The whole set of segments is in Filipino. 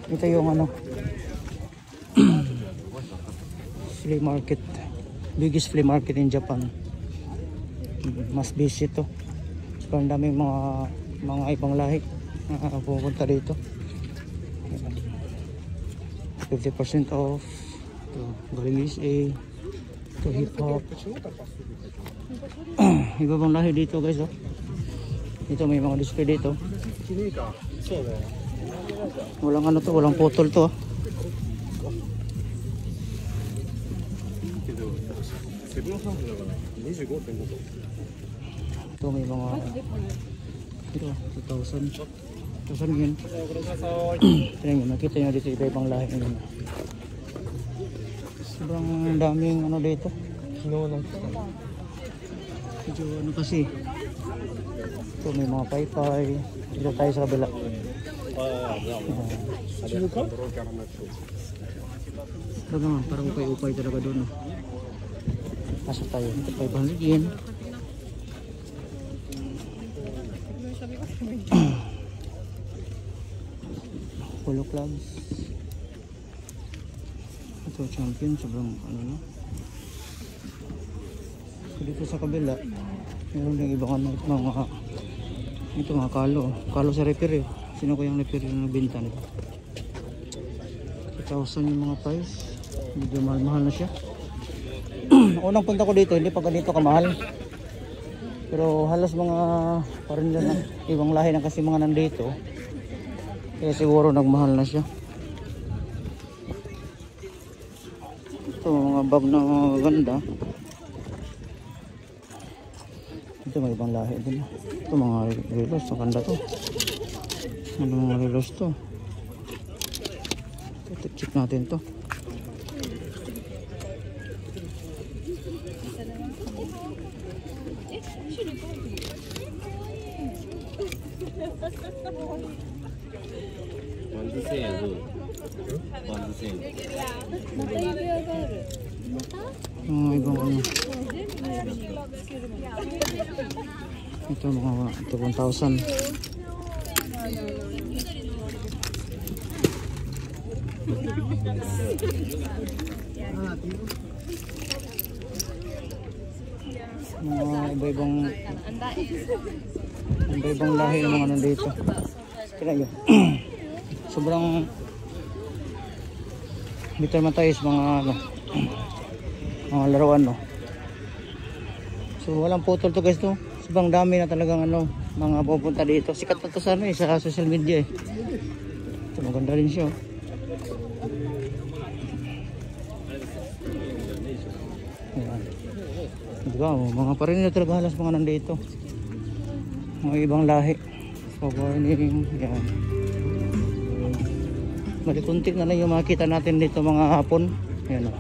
Ito yung ano, flea market, biggest flea market in Japan. Mas busy to. So, ang daming mga ibang lahi na pupunta dito. 50% off. Ito, galing USA. Ito, hip hop. Iba bang lahi dito guys, oh. Ito may mga display dito. Walang ano to, walang putol to, oh. Ito may mga ito 2,000 yun. Tignan nyo, nakita nyo dito iba-ibang lahi nyo. Sobrang daming ano dito. Medyo ano kasi. Ito may mga paypay. Dito tayo sa kabila. Ito naman, parang upay-upay talaga doon. Pasok tayo. Ito 500 yen. Polo clubs. Ito champion, sobrang ano na. So, dito sa kabila meron din ibang ano, mga kalo sa repair, eh. Sino ko yung repair yung nagbenta nito? 2,000 yung mga price. Medyo mahal na siya. Unang punta ko dito, hindi pa ganito kamahal. Pero halos mga parang na ibang lahi na kasi mga nandito. Kaya siguro nagmahal na siya. Ito mga bag na ganda. Ito may ibang lahi din. Ito mga relos, ang ganda to. Ano mga relos to? Check natin to. Ibang ano. Ito mga 1,000. Mga iba-ibang lahi ng mga nandito. Kaya yun. Sobrang dito naman tayo sa mga laruan, no. So walang putol to guys, no. Sobrang dami na talagang ano, mga pupunta dito. Sikat na to sa ano, sa social media, eh. Ito maganda rin siya, oh. Ayan. Diba, mga parin na talaga halos mga nandito. Mga ibang lahi. Pag-warning, yan. Malikuntik na lang yung makita natin dito mga hapon. Yan,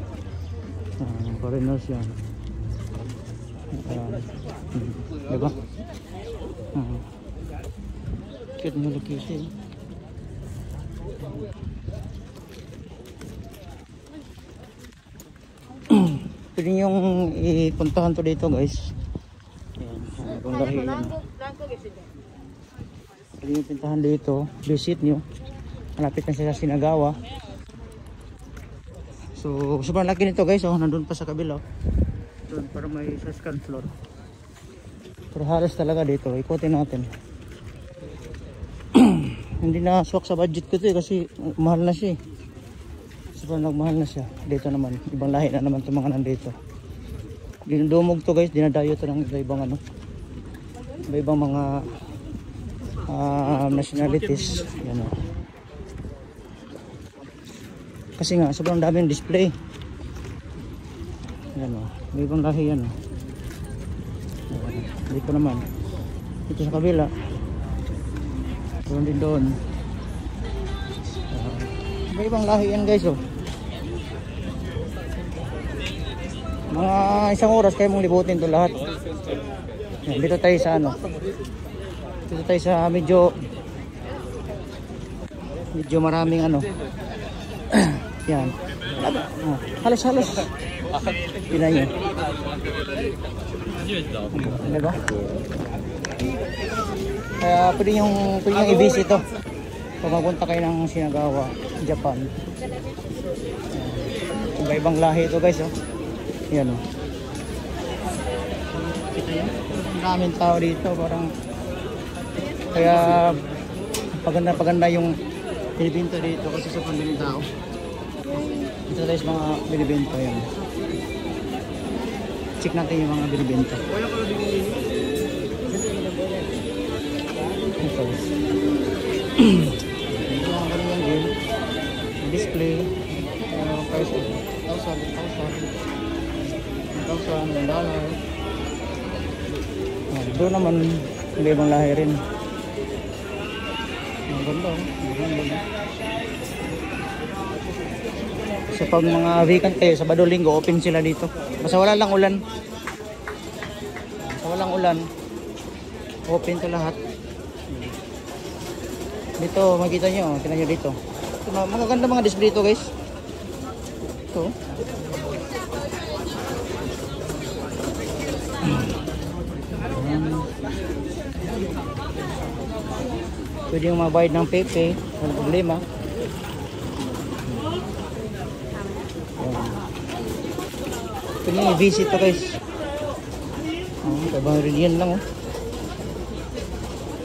foreigners yan. Diba? Cute na location. Pwede yung ipuntahan to dito guys. Yan, kung lahi yan. Pwede yung puntahan dito, visit nyo. Malapit na siya sa Shinagawa. So sobrang laki nito guys, oh, nandun pa sa kabila. Doon para may sa second floor. Pero halos talaga dito, ikutin natin. Hindi na swak sa budget ko ito, kasi mahal na siya, eh. Sobrang nagmahal na siya. Dito naman, ibang lahi na naman itong mga nandito. Dinudumog to guys, dinadayo to ng ibang ano, ibang mga nationalities. Yan, oh. Kasi nga sobrang daming display. Yan, oh. May ibang lahi yan, oh. Dito naman, dito sa kabila, doon din doon. May ibang lahi yan guys, oh. Mga isang oras kayo mong libutin to lahat. Yan, dito tayo sa ano, dito tayo sa medyo maraming ano. Yan. Oh, halos tingnan nyo. Diba? Kaya pwede yung i-visit to. Pag mapunta kayo ng Shinagawa, Japan. Iba-ibang lahi ito guys, oh. Yan, oh. Kita nyo? Ang daming tao dito, parang kaya paganda yung binibinta dito kasi sa pandaming tao. Ito guys, mga binibinta yan. Check natin yung mga binibinta. Ito. Ito ang kanyang game. Display. Price $1,000, $1,000. Doon naman may ibang lahi rin. Ang ganda, maganda. So pag mga weekend kayo, Sabado, Linggo, open sila dito. Basta wala lang ulan. Basta walang ulan, open to lahat. Dito makita nyo, tingnan nyo dito. Ito, magaganda mga display dito guys. Ito. Pwede yung mabayad ng PayPay, walang problema. Pwede yung i-visit to guys. Tabang rin yan lang, oh.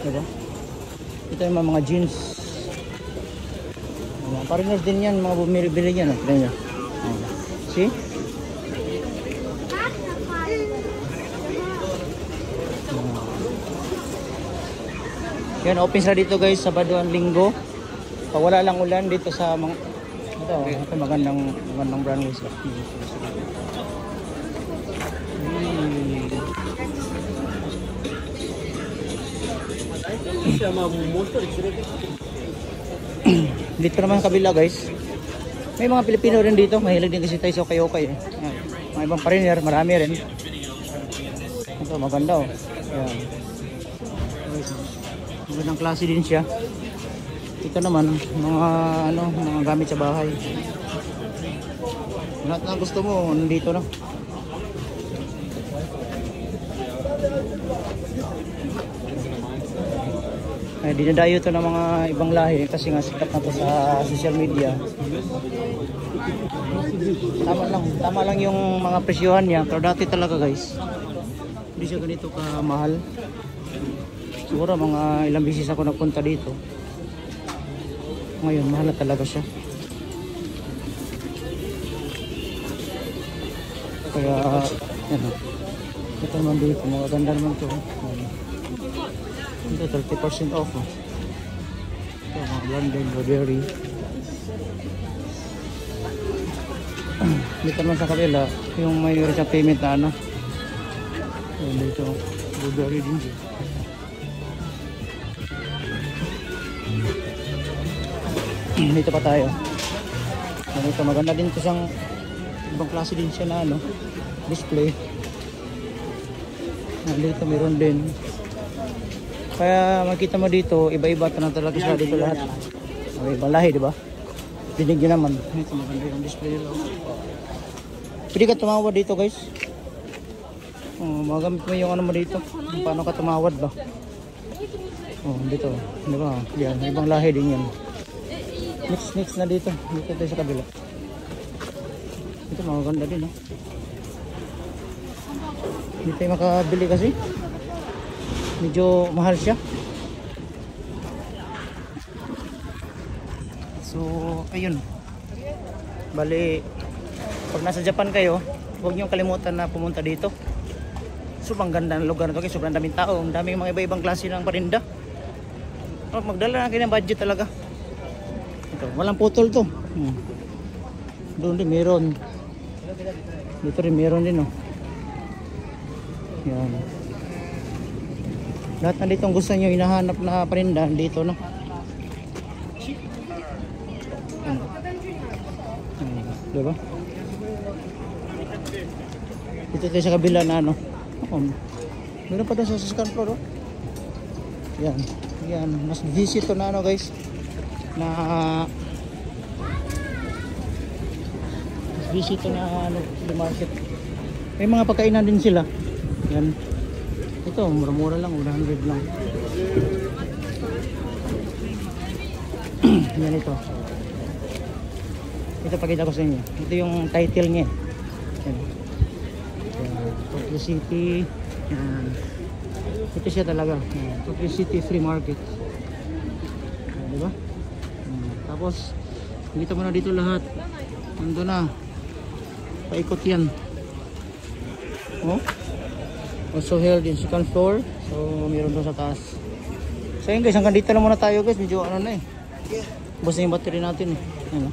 Diba? Ito yung mga jeans. Foreigners din yan, mga bumili-bili yan, oh. Tignan nyo. See? Yan, open sila dito guys, Sabado at Linggo. Pag wala lang ulan dito sa mga ito magandang brand guys. Dito naman kabila guys. May mga Pilipino rin dito, mahilig din kasi tayo sa okay-okay eh. Mga ibang foreigner, marami rin. Ito maganda, oh. Yan. Magandang klase din siya. Ito naman mga mga gamit sa bahay. Lahat na gusto mo nandito na. Ay, dinadayo to ng mga ibang lahi kasi nga sikat na to sa social media. Tama lang yung mga presyohan niya, pero dati talaga guys hindi siya ganito ka mahal. Siguro mga ilang beses ako nagpunta dito. Ngayon mahal na talaga siya. Kaya yan, ito naman dito, magaganda naman ito. Ito 30% off, oh. Ito mga London Burberry. Dito naman sa kabila yung may sa payment na ano. Dito Burberry din siya. Dito pa tayo. Dito maganda din ito siyang ibang klase din siya na ano, display. Dito meron din. Kaya makita mo dito, iba-iba na talaga sila dito lahat. Ibang lahi, di ba? Binigyan naman. Ito maganda yung display nila. Pwede ka tumawad dito guys. Magamit mo yung ano mo dito. Paano ka tumawad ba? Dito. Di ba? Yan, ibang lahi din yan. Mix na dito. Dito tayo sa kabila. Ito maganda din, oh. Hindi tayo makabili kasi medyo mahal siya. So ayun, bali pag nasa Japan kayo, huwag niyong kalimutan na pumunta dito. Sobrang ganda ng lugar na ito, sobrang daming tao, ang daming mga iba-ibang klase ng parinda. Magdala na kayo ng budget talaga. Ito, walang putol to. Doon din meron. Dito rin meron din, oh. Yan. Lahat na dito gusto nyo hinahanap na parinda dito, no? Diba? Dito tayo sa kabila na ano. Meron pa doon sa second floor, oh. Yan. Yan. Mas visit to na ano guys. Na mas visit to na ano, the market. May mga pagkainan din sila. Yan. Ito, mura-mura lang, 100 lang. Yan ito. Ito pakita ko sa inyo. Ito yung title niya. Yan. Tokyo City. Yan. Ito siya talaga. Yan. Tokyo City Free Market. Yan, diba? Yan. Tapos, dito muna dito lahat. Nandun na. Paikot yan. Oh. Also held in second floor. So, mayroon doon sa taas. So yun guys, hanggang dito na muna tayo guys. Medyo ano na eh. Basta yung battery natin eh. Yan,